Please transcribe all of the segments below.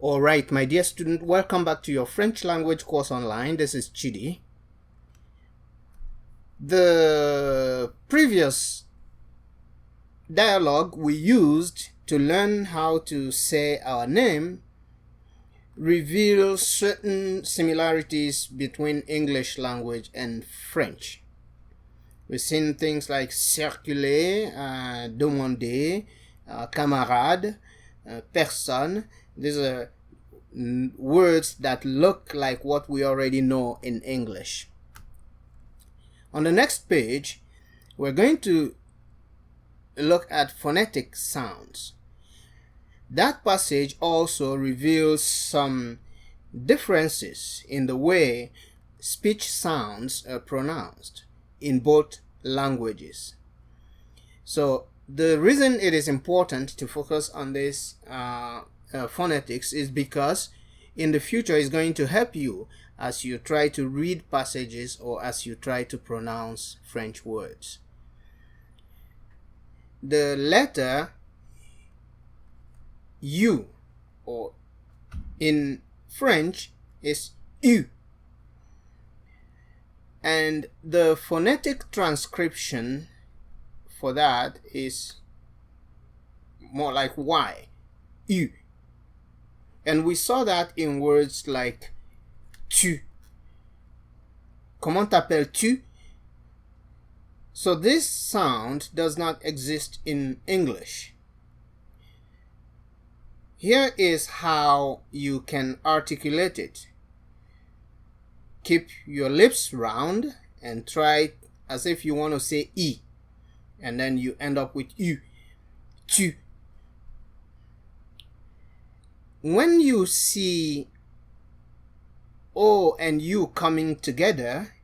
Alright, my dear student, welcome back to your French language course online. This is Chidi. The previous dialogue we used to learn how to say our name reveals certain similarities between English language and French. We've seen things like circuler, demander, camarade, personne. These are words that look like what we already know in English. On the next page, we're going to look at phonetic sounds. That passage also reveals some differences in the way speech sounds are pronounced in both languages. So the reason it is important to focus on this phonetics is because in the future it's going to help you as you try to read passages or as you try to pronounce French words. The letter U, or in French, is U, and the phonetic transcription for that is more like Y, U. And we saw that in words like tu. Comment t'appelles-tu? So this sound does not exist in English. Here is how you can articulate it. Keep your lips round and try as if you want to say E. And then you end up with U. Tu. When you see O and U coming together,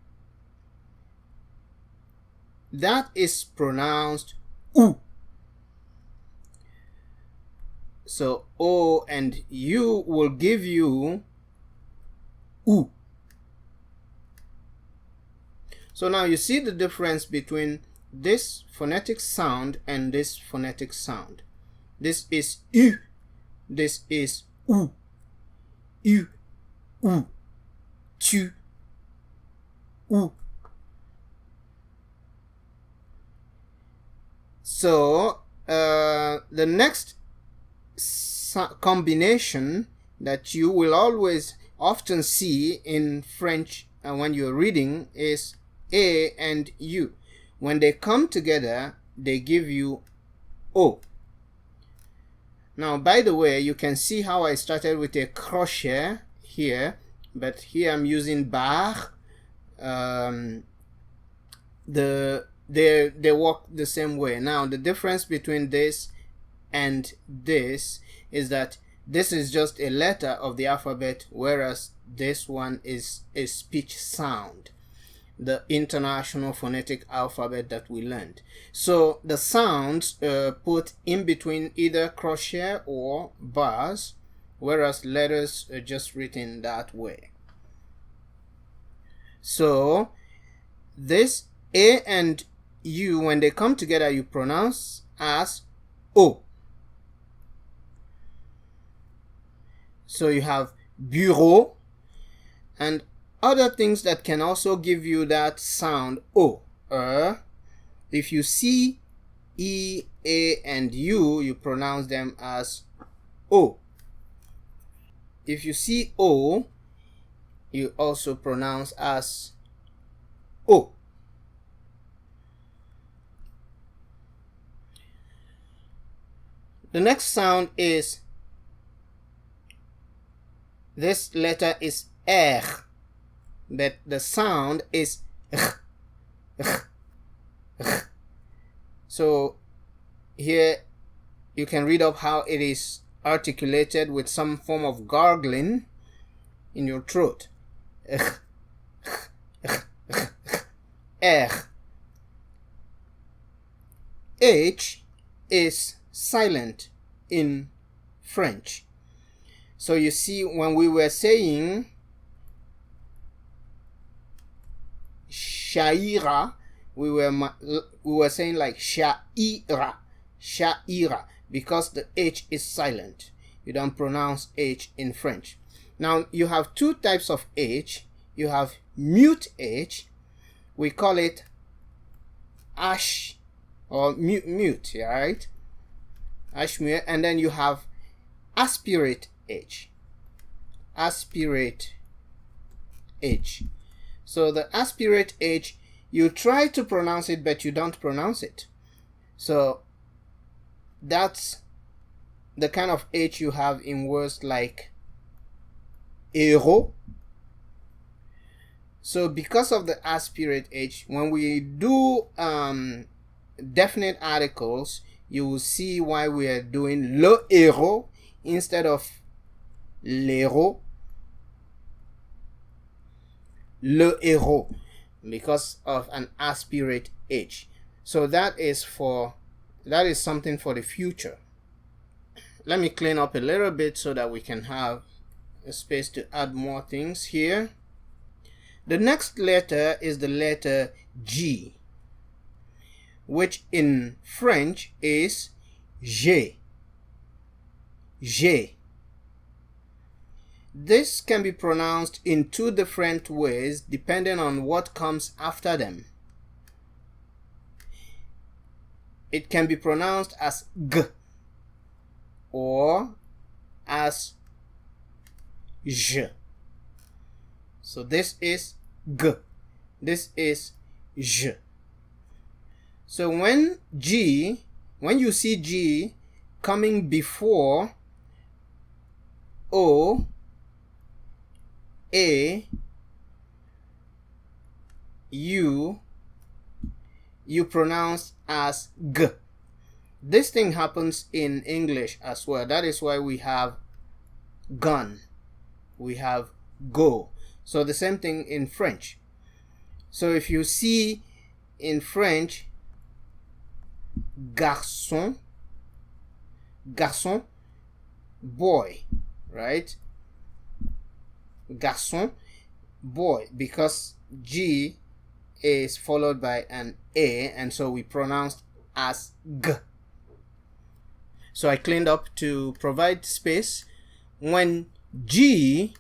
that is pronounced U. So O and U will give you U. So now you see the difference between this phonetic sound and this phonetic sound. This is U. This is U. U. U. Tu. U. So the next combination that you will often see in French when you're reading is A and U. When they come together, they give you O. Now, by the way, you can see how I started with a crochet here, but here I'm using bar. They work the same way. Now, the difference between this and this is that this is just a letter of the alphabet, whereas this one is a speech sound, the international phonetic alphabet that we learned. So the sounds put in between either crochet or bars, whereas letters are just written that way. So this A and U, when they come together, you pronounce as O. So you have bureau and other things that can also give you that sound O. If you see E, A, and U, you pronounce them as O. If you see O, you also pronounce as O. The next sound is, this letter is R, but the sound is R. So here you can read up how it is articulated with some form of gargling in your throat. R. H is silent in French. So you see, when we were saying shaira, we were saying like shaira, because the H is silent. You don't pronounce H in French. Now, you have two types of H. You have mute H. We call it H or mute, right? H mute. And then you have aspirate H. Aspirate H. So the aspirate H, you try to pronounce it, but you don't pronounce it. So that's the kind of H you have in words like héros. So because of the aspirate H, when we do definite articles, you will see why we are doing le héros instead of l'héros. Le héros, because of an aspirate H. So that is something for the future. Let me clean up a little bit so that we can have a space to add more things here. The next letter is the letter G, which in French is G. G. This can be pronounced in two different ways depending on what comes after them. It can be pronounced as G or as J. So this is G. This is J. So when you see G coming before O, A, U, you pronounce as G. This thing happens in English as well. That is why we have gun, we have go. So the same thing in French. So if you see in French garçon, garçon, boy, right? Garçon, boy, because G is followed by an A, and so we pronounce as G. So I cleaned up to provide space. When G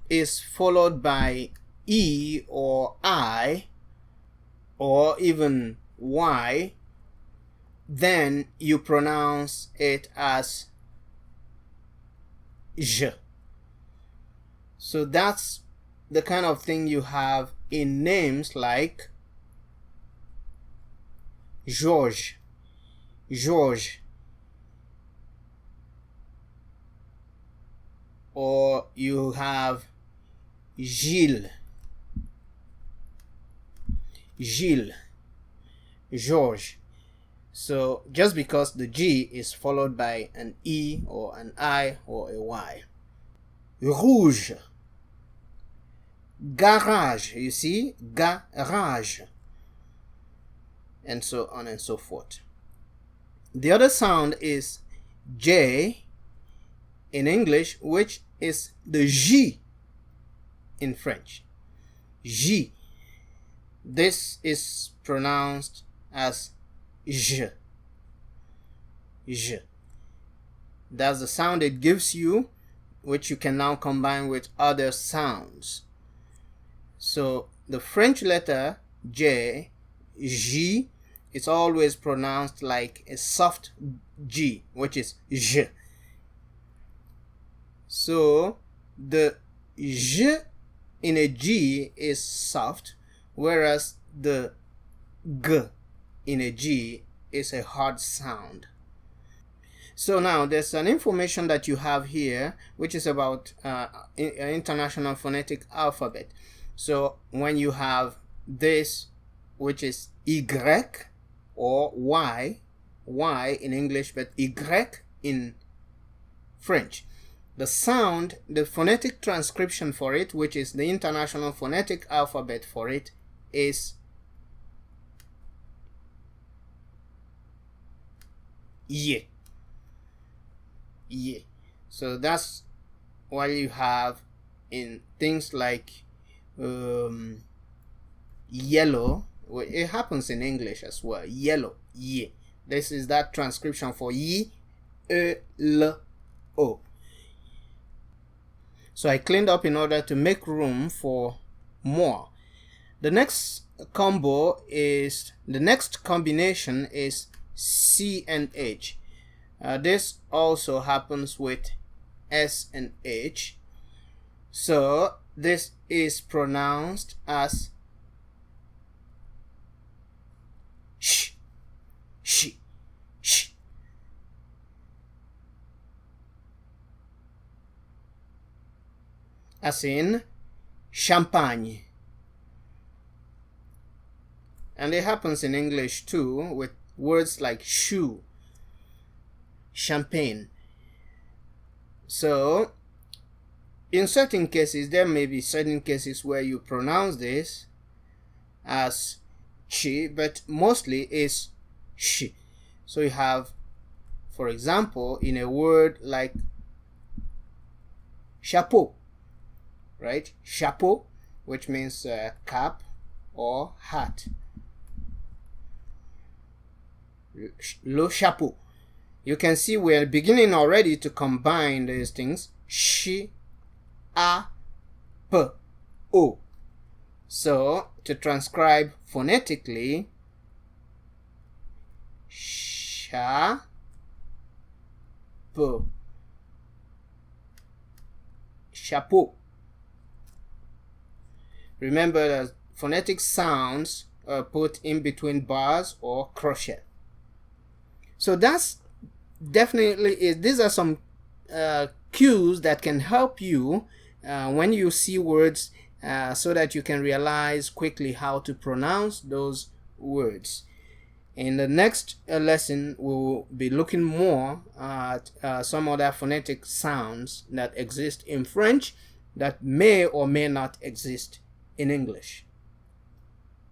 is followed by E or I or even Y, then you pronounce it as J. So that's the kind of thing you have in names like George, George, or you have Gilles, Gilles, George. So just because the G is followed by an E or an I or a Y. Rouge, garage, you see, garage, and so on and so forth. The other sound is J in English, which is the J in French. J. This is pronounced as J. J. That's the sound it gives you, which you can now combine with other sounds. So the French letter J, J, it's always pronounced like a soft G, which is J. So the J in a G is soft, whereas the G in a G is a hard sound. So now there's an information that you have here, which is about International Phonetic Alphabet. So when you have this, which is Y or Y, Y in English, but Y in French, the sound, the phonetic transcription for it, which is the International Phonetic Alphabet for it, is Y. Yeah. So that's why you have in things like yellow. It happens in English as well. Yellow. Yeah. This is that transcription for Y, E, L, O. So I cleaned up in order to make room for more. The next combination is C and H. This also happens with S and H. So this is pronounced as sh, sh, sh. As in champagne. And it happens in English too with words like shoe, champagne. So in certain cases, there may be certain cases where you pronounce this as chi, but mostly it's sh. So you have, for example, in a word like chapeau, right? Chapeau, which means cap or hat. Le chapeau. You can see we're beginning already to combine these things. Shi, a, p, o. So to transcribe phonetically, sha, p, chapeau. Remember that phonetic sounds are put in between bars or crochet. So that's definitely it. These are some cues that can help you when you see words so that you can realize quickly how to pronounce those words. In the next lesson, we'll be looking more at some other phonetic sounds that exist in French that may or may not exist in English.